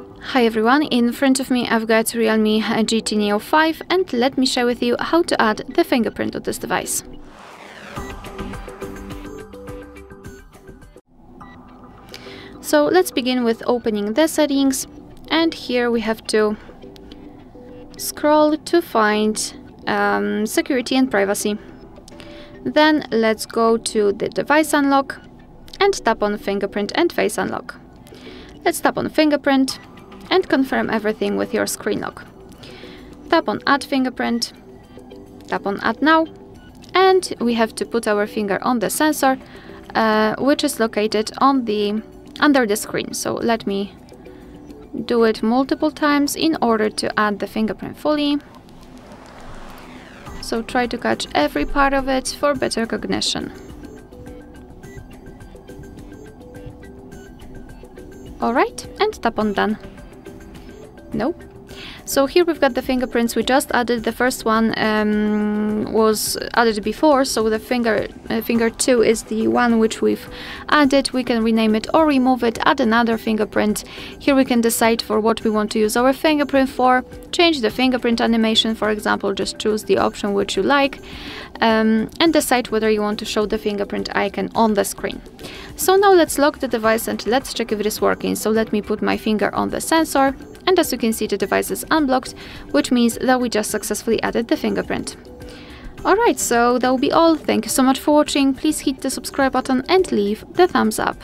Hi everyone, in front of me I've got REALME GT Neo 5 and let me share with you how to add the fingerprint to this device. So let's begin with opening the settings, and here we have to scroll to find security and privacy. Then let's go to the device unlock and tap on fingerprint and face unlock. Let's tap on fingerprint and confirm everything with your screen lock. Tap on Add Fingerprint, tap on Add Now, and we have to put our finger on the sensor, which is located on under the screen. So let me do it multiple times in order to add the fingerprint fully. So try to catch every part of it for better cognition. Alright, and tap on Done. No. So here we've got the fingerprints we just added. The first one was added before, so the finger 2 is the one which we've added. We can rename it or remove it, add another fingerprint. Here we can decide for what we want to use our fingerprint for, change the fingerprint animation, for example, just choose the option which you like, and decide whether you want to show the fingerprint icon on the screen. So now let's lock the device and let's check if it is working. So let me put my finger on the sensor, and as you can see, the device is unblocked, which means that we just successfully added the fingerprint. Alright, so that will be all. Thank you so much for watching. Please hit the subscribe button and leave the thumbs up.